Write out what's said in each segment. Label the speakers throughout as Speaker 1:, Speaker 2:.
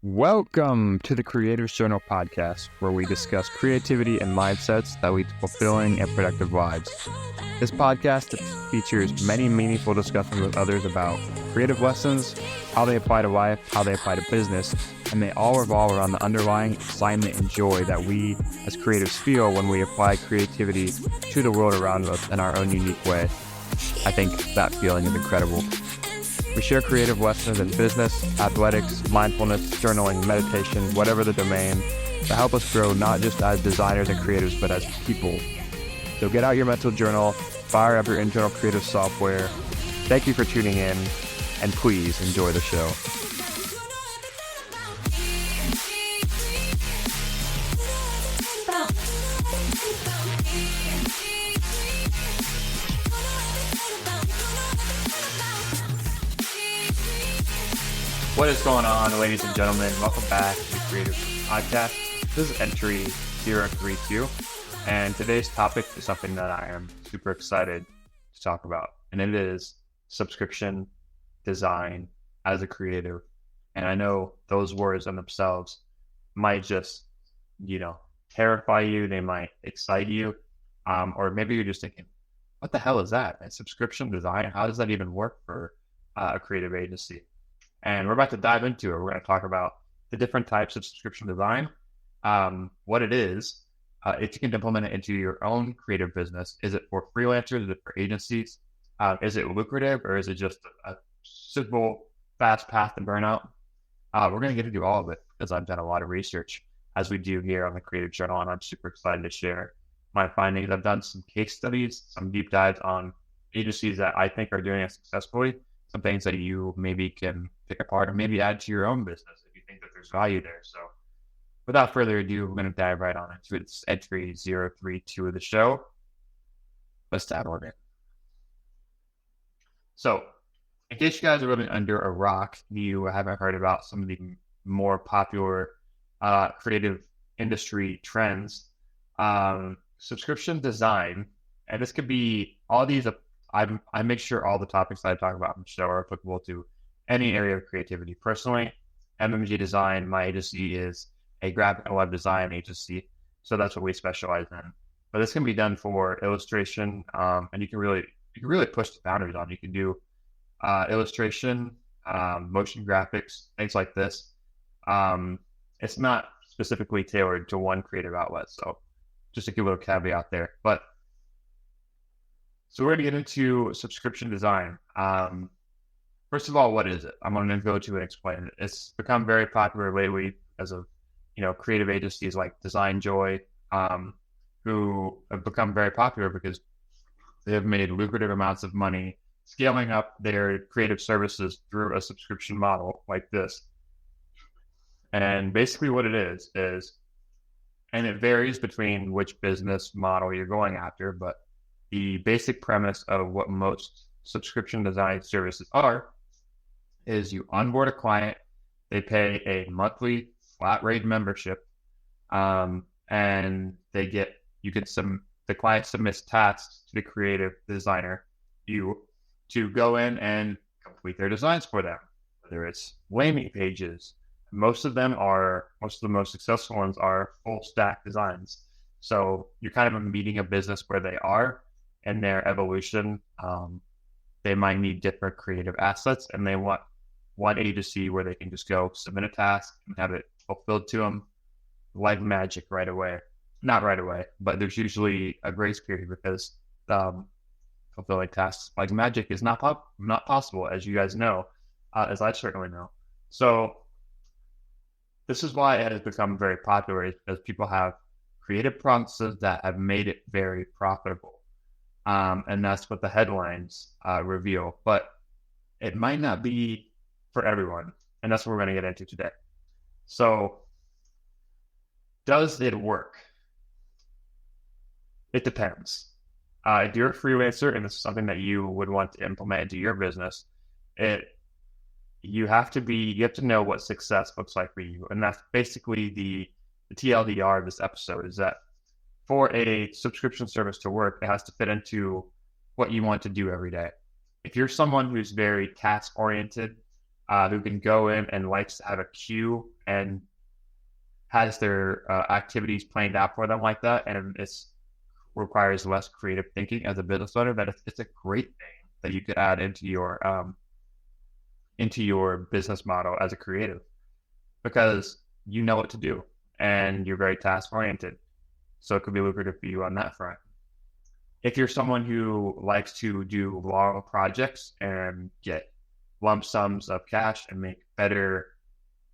Speaker 1: Welcome to the Creators Journal podcast, where we discuss creativity and mindsets that lead to fulfilling and productive lives. This podcast features many meaningful discussions with others about creative lessons, how they apply to life, how they apply to business, and they all revolve around the underlying excitement and joy that we as creatives feel when we apply creativity to the world around us in our own unique way. I think that feeling is incredible. We share creative lessons in business, athletics, mindfulness, journaling, meditation, whatever the domain, to help us grow not just as designers and creatives, but as people. So get out your mental journal, fire up your internal creative software. Thank you for tuning in, and please enjoy the show. What is going on, ladies and gentlemen? Welcome back to the Creative Podcast. This is entry 032, and today's topic is something that I am super excited to talk about, and it is subscription design as a creative. And I know those words in themselves might just, terrify you. They might excite you, or maybe you're just thinking, what the hell is that? And subscription design, how does that even work for a creative agency? And we're about to dive into it. We're going to talk about the different types of subscription design, what it is, if you can implement it into your own creative business. Is it for freelancers? Is it for agencies? Is it lucrative, or is it just a simple, fast path to burnout? We're going to get into all of it because I've done a lot of research, as we do here on the Creative Journal, and I'm super excited to share my findings. I've done some case studies, some deep dives on agencies that I think are doing it successfully, some things that you maybe can pick apart or maybe add to your own business if you think that there's value there. So without further ado, we're going to dive right on into it. It's entry 032 of the show. Let's dive on in. So in case you guys are living under a rock, you haven't heard about some of the more popular creative industry trends, subscription design, and this could be all these. I make sure all the topics that I talk about in the show are applicable to any area of creativity. Personally, MMG Design, my agency, is a graphic and web design agency, so that's what we specialize in. But this can be done for illustration, and you can really push the boundaries on. You can do illustration, motion graphics, things like this. It's not specifically tailored to one creative outlet, so just a good little caveat there. But so we're going to get into subscription design. First of all, what is it? I'm going to go to and explain it. It's become very popular lately as of, creative agencies like Design Joy, who have become very popular because they have made lucrative amounts of money scaling up their creative services through a subscription model like this. And basically what it is, and it varies between which business model you're going after, but the basic premise of what most subscription design services are is you onboard a client, they pay a monthly flat rate membership, and the client submits tasks to the creative designer, to go in and complete their designs for them, whether it's landing pages. Most of the most successful ones are full stack designs. So you're kind of meeting a business where they are in their evolution. They might need different creative assets, and they want one agency where they can just go submit a task and have it fulfilled to them like magic right away. Not right away, but there's usually a grace period because fulfilling tasks like magic is not possible, as you guys know, as I certainly know. So this is why it has become very popular, because people have creative processes that have made it very profitable. And that's what the headlines reveal, but it might not be for everyone. And that's what we're going to get into today. So does it work? It depends. If you're a freelancer and this is something that you would want to implement into your business, you have to know what success looks like for you. And that's basically the TLDR of this episode, is that for a subscription service to work, it has to fit into what you want to do every day. If you're someone who's very task-oriented, who can go in and likes to have a queue and has their activities planned out for them like that, and it's requires less creative thinking as a business owner, that it's a great thing that you could add into your business model as a creative, because you know what to do and you're very task oriented. So it could be lucrative for you on that front. If you're someone who likes to do long projects and get lump sums of cash and make better,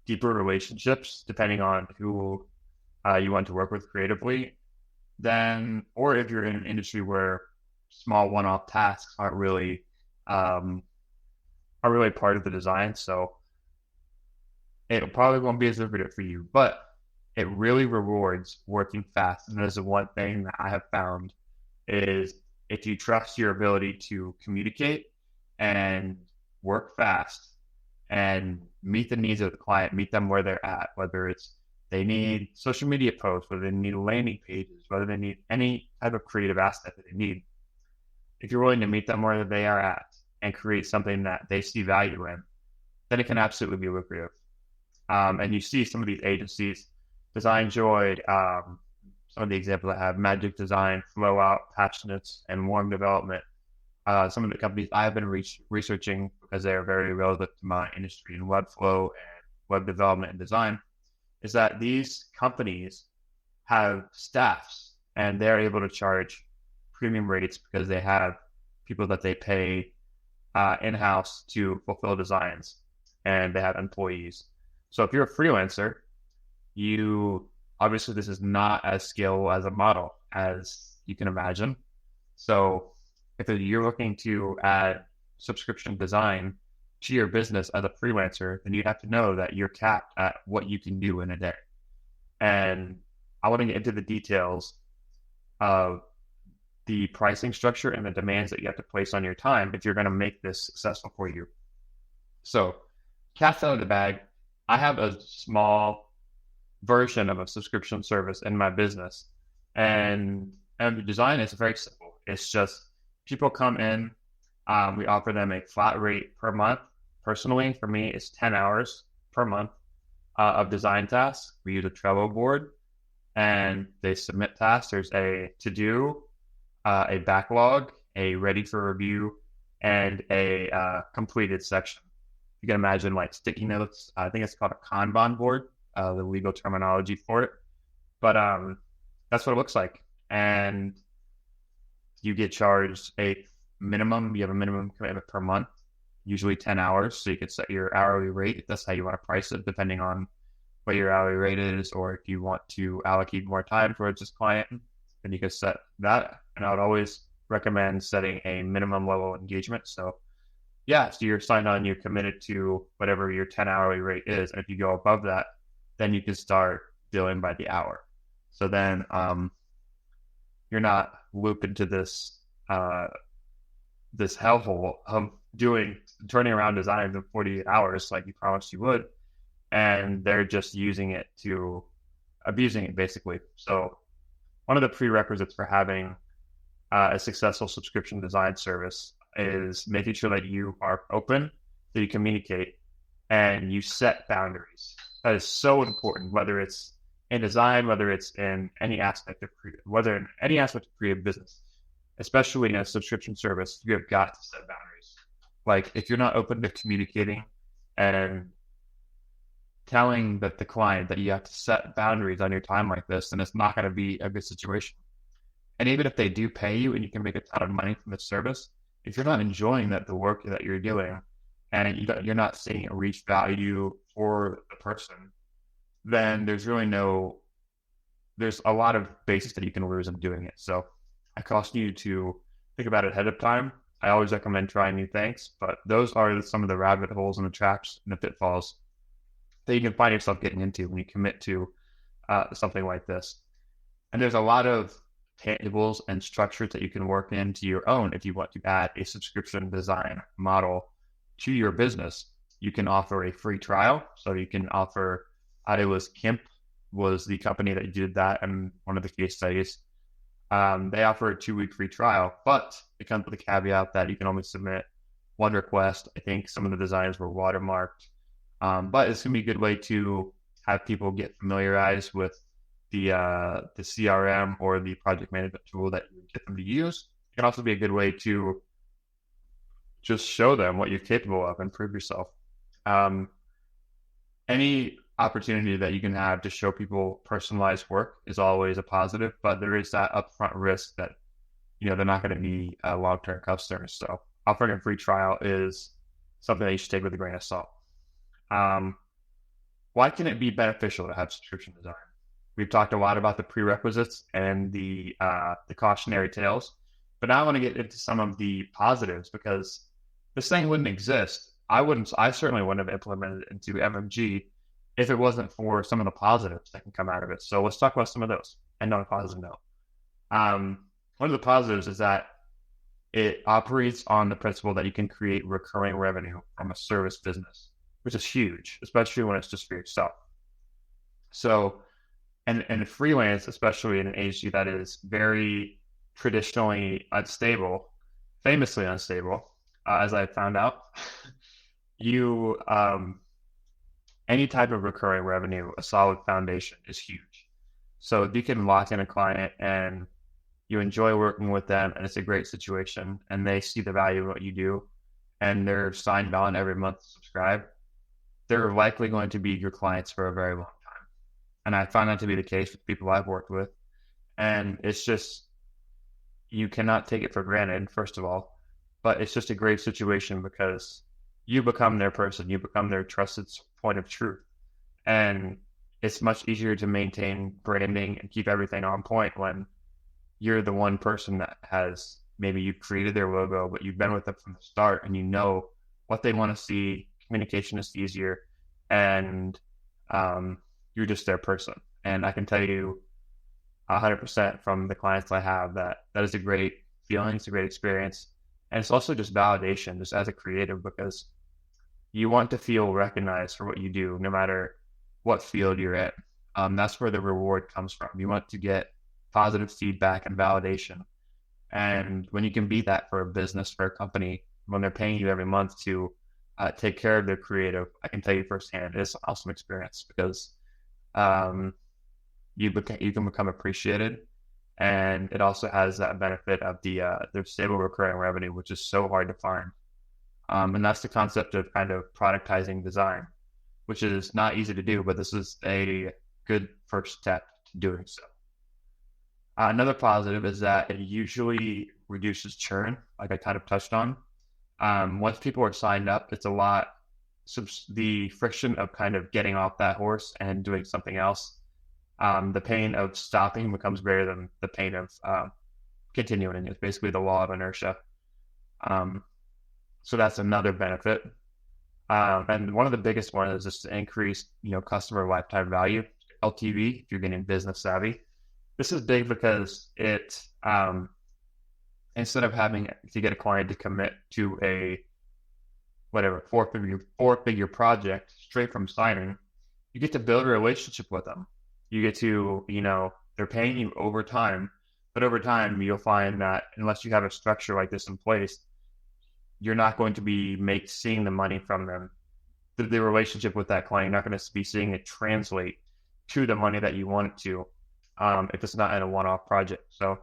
Speaker 1: deeper relationships, depending on who you want to work with creatively, then, or if you're in an industry where small one-off tasks aren't really part of the design, so it probably won't be as lucrative for you, but it really rewards working fast. And there's the one thing that I have found is, if you trust your ability to communicate and work fast and meet the needs of the client, meet them where they're at, whether it's they need social media posts, whether they need landing pages, whether they need any type of creative asset that they need. If you're willing to meet them where they are at and create something that they see value in, then it can absolutely be lucrative. And you see some of these agencies, Design Joy, some of the examples I have, Magic Design, Flow Out, Passionates, and Warm Development. Some of the companies I've been researching because they are very relevant to my industry in Webflow and web development and design, is that these companies have staffs and they're able to charge premium rates because they have people that they pay in-house to fulfill designs, and they have employees. So if you're a freelancer, you obviously, this is not as scalable as a model as you can imagine. So if you're looking to add subscription design to your business as a freelancer, then you have to know that you're capped at what you can do in a day. And I want to get into the details of the pricing structure and the demands that you have to place on your time if you're going to make this successful for you. So, cat's out of the bag. I have a small version of a subscription service in my business, and the design is very simple. It's just people come in, we offer them a flat rate per month. Personally, for me, it's 10 hours per month of design tasks. We use a Trello board, and they submit tasks. There's a to-do, a backlog, a ready for review, and a completed section. You can imagine like sticky notes. I think it's called a Kanban board, the legal terminology for it. But that's what it looks like. And you get charged you have a minimum commitment per month, usually 10 hours. So you can set your hourly rate if that's how you want to price it, depending on what your hourly rate is, or if you want to allocate more time towards this client, then you can set that. And I would always recommend setting a minimum level of engagement. So you're signed on, you're committed to whatever your 10 hourly rate is. And if you go above that, then you can start billing by the hour. So then you're not looped into this hellhole of turning around designs in 48 hours like you promised you would, and they're just abusing it basically. So one of the prerequisites for having a successful subscription design service is making sure that you are open, that you communicate, and you set boundaries. That is so important, whether it's in design, whether it's in any aspect of creative business, especially in a subscription service. You have got to set boundaries. Like, if you're not open to communicating and telling the client that you have to set boundaries on your time like this, then it's not going to be a good situation. And even if they do pay you and you can make a ton of money from the service, if you're not enjoying the work that you're doing, and you're not seeing a reach value for the person, then there's a lot of basis that you can lose in doing it. So I caution you to think about it ahead of time. I always recommend trying new things, but those are some of the rabbit holes and the traps and the pitfalls that you can find yourself getting into when you commit to something like this. And there's a lot of tangibles and structures that you can work into your own if you want to add a subscription design model to your business. You can offer a free trial. So you can offer, it was Kimp was the company that did that, and one of the case studies. They offer a 2-week free trial, but it comes with a caveat that you can only submit one request. I think some of the designs were watermarked, but it's gonna be a good way to have people get familiarized with the CRM or the project management tool that you get them to use. It can also be a good way to just show them what you're capable of and prove yourself. Um, any opportunity that you can have to show people personalized work is always a positive, but there is that upfront risk that, they're not going to be long-term customers. So offering a free trial is something that you should take with a grain of salt. Why can it be beneficial to have subscription design? We've talked a lot about the prerequisites and the cautionary tales, but now I want to get into some of the positives, because this thing wouldn't exist. I certainly wouldn't have implemented it into MMG if it wasn't for some of the positives that can come out of it. So let's talk about some of those. And on a positive note, one of the positives is that it operates on the principle that you can create recurring revenue from a service business, which is huge, especially when it's just for yourself. So, and freelance, especially in an agency that is very traditionally unstable, famously unstable, as I found out, you any type of recurring revenue, a solid foundation is huge. So if you can lock in a client and you enjoy working with them and it's a great situation and they see the value of what you do and they're signed on every month to subscribe, they're likely going to be your clients for a very long time. And I found that to be the case with people I've worked with. And it's just, you cannot take it for granted, first of all, but it's just a great situation because you become their person, you become their trusted point of truth. And it's much easier to maintain branding and keep everything on point when you're the one person that has, maybe you created their logo, but you've been with them from the start and you know what they want to see. Communication is easier, and you're just their person. And I can tell you 100% from the clients I have that is a great feeling. It's a great experience. And it's also just validation, just as a creative, because you want to feel recognized for what you do, no matter what field you're in. That's where the reward comes from. You want to get positive feedback and validation. And when you can be that for a business, for a company, when they're paying you every month to take care of their creative, I can tell you firsthand, it's an awesome experience because you can become appreciated. And it also has that benefit of their stable recurring revenue, which is so hard to find. And that's the concept of kind of productizing design, which is not easy to do, but this is a good first step to doing so. Another positive is that it usually reduces churn, like I kind of touched on. Once people are signed up, it's a lot, the friction of kind of getting off that horse and doing something else. The pain of stopping becomes greater than the pain of continuing. It's basically the law of inertia. So that's another benefit. And one of the biggest ones is just to increase, customer lifetime value, LTV, if you're getting business savvy. This is big because it, instead of having to get a client to commit to a four-figure project straight from signing, you get to build a relationship with them. You get to, they're paying you over time, but over time you'll find that unless you have a structure like this in place, you're not going to be seeing the money from them. The relationship with that client, you're not going to be seeing it translate to the money that you want it to, if it's not in a one-off project. So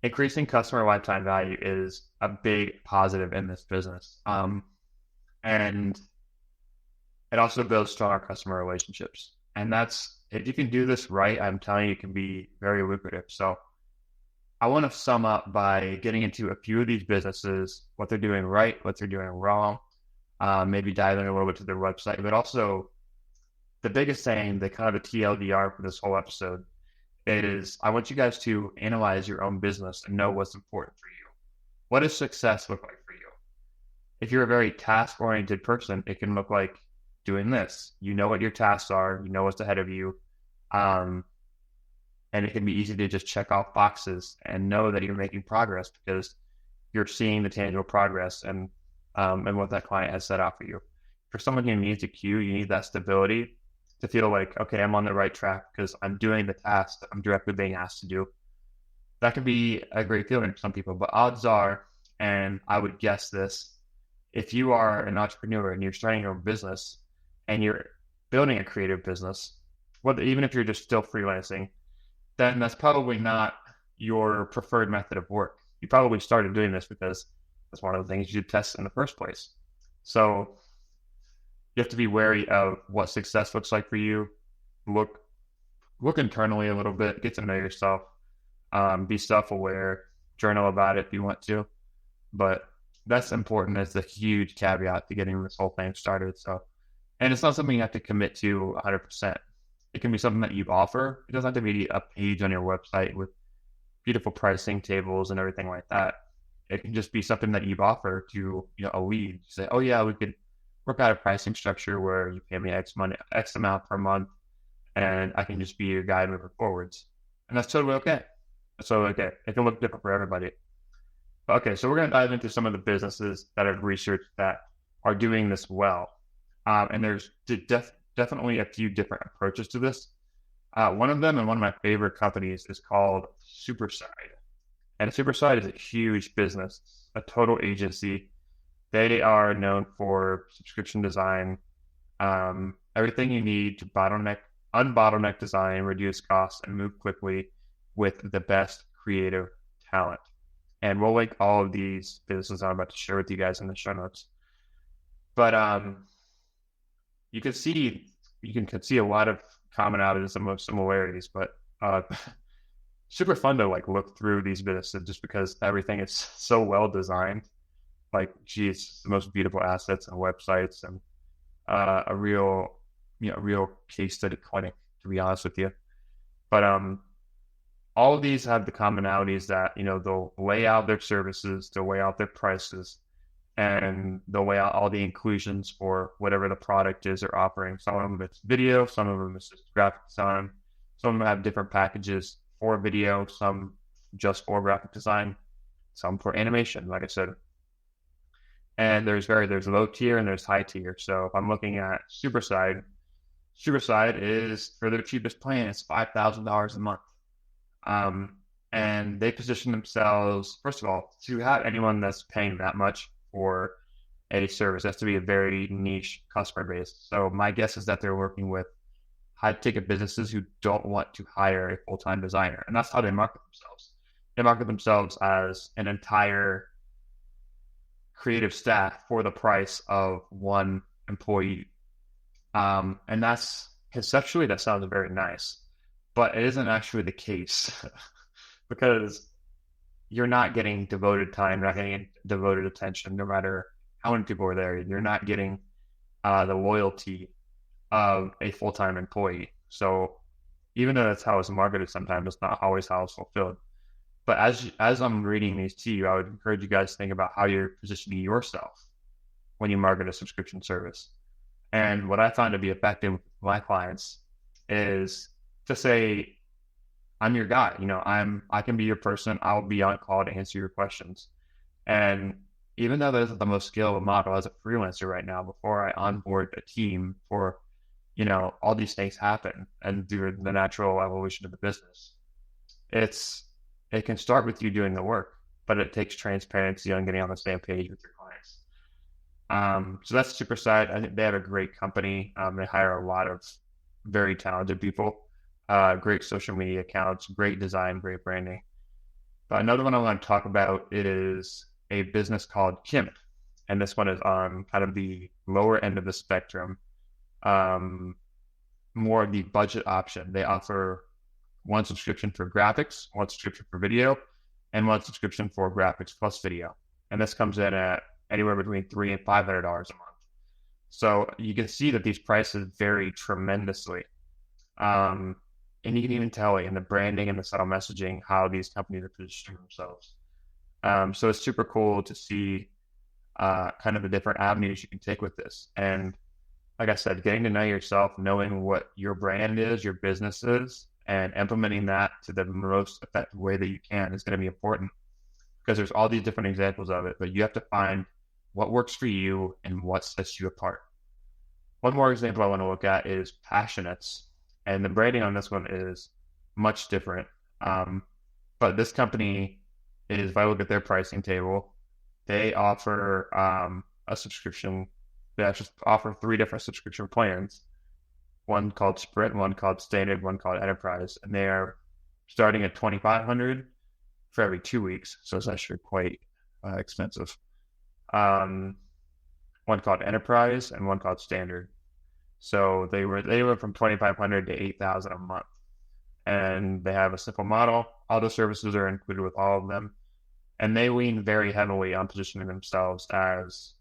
Speaker 1: increasing customer lifetime value is a big positive in this business. And it also builds stronger customer relationships. And if you can do this right, I'm telling you, it can be very lucrative. So I want to sum up by getting into a few of these businesses, what they're doing right, what they're doing wrong, maybe diving a little bit to their website, but also the biggest thing, the kind of the TLDR for this whole episode is I want you guys to analyze your own business and know what's important for you. What does success look like for you? If you're a very task-oriented person, it can look like doing this. You know what your tasks are, you know what's ahead of you, and it can be easy to just check off boxes and know that you're making progress because you're seeing the tangible progress and what that client has set out for you. For someone who needs a cue, you need that stability to feel like, okay, I'm on the right track because I'm doing the task that I'm directly being asked to do. That can be a great feeling for some people, but odds are And I would guess this: if you are an entrepreneur and you're starting your own business and you're building a creative business, whether even if you're just still freelancing, then that's probably not your preferred method of work. You probably started doing this because that's one of the things you test in the first place. So you have to be wary of what success looks like for you. Look look internally a little bit, get to know yourself, be self-aware, journal about it if you want to. But that's important. That's a huge caveat to getting this whole thing started. So, and it's not something you have to commit to 100%. It can be something that you offer. It doesn't have to be a page on your website with beautiful pricing tables and everything like that. It can just be something that you offer to a lead. You say, oh yeah, we could work out a pricing structure where you pay me X amount per month, and I can just be your guide moving forwards. And that's totally okay. That's totally okay. It can look different for everybody. Okay, so we're going to dive into some of the businesses that I've researched that are doing this well. And there's definitely a few different approaches to this. One of them, and one of my favorite companies, is called Superside. And Superside is a huge business, a total agency. They are known for subscription design, everything you need to unbottleneck design, reduce costs, and move quickly with the best creative talent. And we'll link all of these businesses I'm about to share with you guys in the show notes. But you can see a lot of commonalities and most similarities, but super fun to look through these businesses just because everything is so well designed. Geez, the most beautiful assets and websites, and a real case study clinic, to be honest with you. But all of these have the commonalities that they'll lay out their services, they'll lay out their prices, and they'll lay out all the inclusions for whatever the product is they're offering. Some of them it's video, some of them it's just graphic design, some of them have different packages for video, some just for graphic design, some for animation, like I said. And there's low tier and there's high tier. So if I'm looking at Superside is, for their cheapest plan, it's $5,000 a month. And they position themselves, first of all, to have anyone that's paying that much for a service has to be a very niche customer base. So my guess is that they're working with high-ticket businesses who don't want to hire a full-time designer. And that's how they market themselves. They market themselves as an entire creative staff for the price of one employee. And that's conceptually, that sounds very nice, but it isn't actually the case because you're not getting devoted time, you're not getting devoted attention, no matter how many people are there. You're not getting the loyalty of a full-time employee. So even though that's how it's marketed, sometimes it's not always how it's fulfilled. But as I'm reading these to you, I would encourage you guys to think about how you're positioning yourself when you market a subscription service. And what I found to be effective with my clients is to say, I'm your guy. I can be your person. I'll be on call to answer your questions. And even though that isn't the most scalable model as a freelancer right now, before I onboard a team for, all these things happen and through the natural evolution of the business, it can start with you doing the work, but it takes transparency on getting on the same page with your clients. So that's Superside. I think they have a great company. They hire a lot of very talented people, great social media accounts, great design, great branding. But another one I want to talk about is a business called Kimp. And this one is on kind of the lower end of the spectrum, more of the budget option. They offer one subscription for graphics, one subscription for video, and one subscription for graphics plus video. And this comes in at anywhere between $300 and $500 a month. So you can see that these prices vary tremendously. And you can even tell in the branding and the subtle messaging how these companies are positioning themselves. So it's super cool to see kind of the different avenues you can take with this. And like I said, getting to know yourself, knowing what your brand is, your business is, and implementing that to the most effective way that you can is going to be important, because there's all these different examples of it, but you have to find what works for you and what sets you apart. One more example I want to look at is Passionates, and the branding on this one is much different. But this company is, if I look at their pricing table, They offer a subscription. They actually offer 3 different subscription plans. One called Sprint, one called Standard, one called Enterprise, and they are starting at 2,500 for every 2 weeks. So it's actually quite expensive. One called Enterprise and one called Standard. So they went from 2,500 to 8,000 a month, and they have a simple model. All the services are included with all of them, and they lean very heavily on positioning themselves as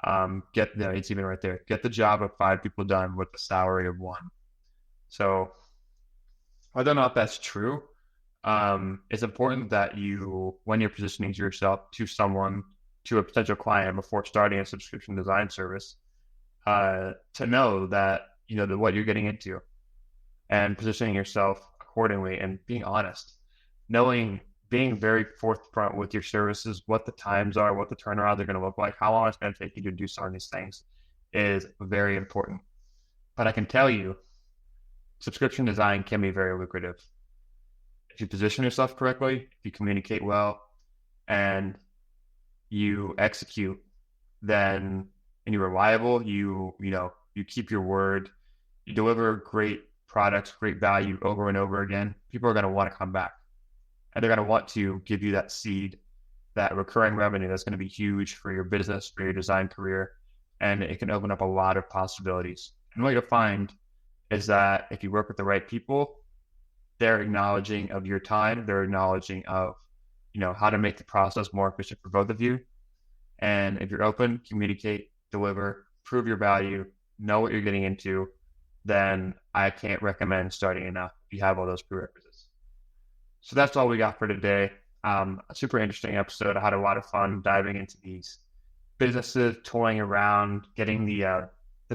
Speaker 1: it's even right there. Get the job of 5 people done with the salary of 1. So whether or not that's true, it's important that when you're positioning yourself to a potential client before starting a subscription design service, to know that what you're getting into, and positioning yourself accordingly, and being honest, being very forthfront with your services, what the times are, what the turnarounds are going to look like, how long it's going to take you to do some of these things is very important. But I can tell you, subscription design can be very lucrative. If you position yourself correctly, if you communicate well, and you execute, and you're reliable, you keep your word, you deliver great products, great value over and over again, people are going to want to come back. And they're going to want to give you that seed, that recurring revenue that's going to be huge for your business, for your design career. And it can open up a lot of possibilities. And what you'll find is that if you work with the right people, they're acknowledging of your time. They're acknowledging of, how to make the process more efficient for both of you. And if you're open, communicate, deliver, prove your value, know what you're getting into, then I can't recommend starting enough if you have all those prerequisites. So that's all we got for today. A super interesting episode. I had a lot of fun diving into these businesses, toying around, getting the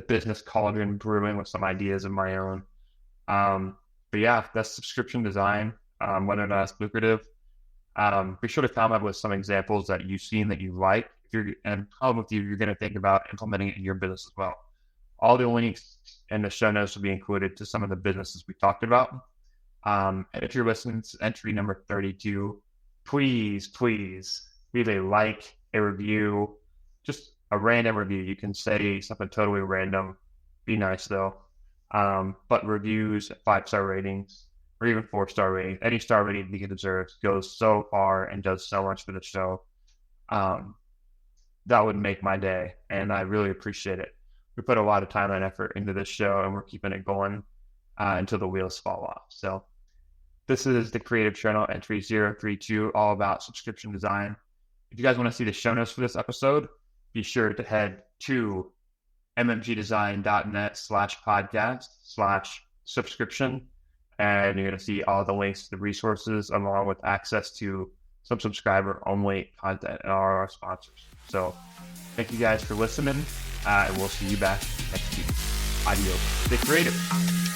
Speaker 1: business cauldron brewing with some ideas of my own. But yeah, that's subscription design, whether or not it's lucrative. Be sure to comment with some examples that you've seen that you like. And comment with you, you're going to think about implementing it in your business as well. All the links in the show notes will be included to some of the businesses we talked about. And if you're listening to entry number 32, please leave a like, a review, just a random review. You can say something totally random. Be nice though. But reviews, 5-star ratings, or even 4-star ratings, any star rating you can deserve goes so far and does so much for the show. That would make my day, and I really appreciate it. We put a lot of time and effort into this show, and we're keeping it going until the wheels fall off. So this is the Creative Journal entry 032, all about subscription design. If you guys want to see the show notes for this episode, be sure to head to mmgdesign.net/podcast/subscription, and you're going to see all the links to the resources along with access to some subscriber-only content and all our sponsors. So thank you guys for listening, and we'll see you back next week. Adios. Stay creative.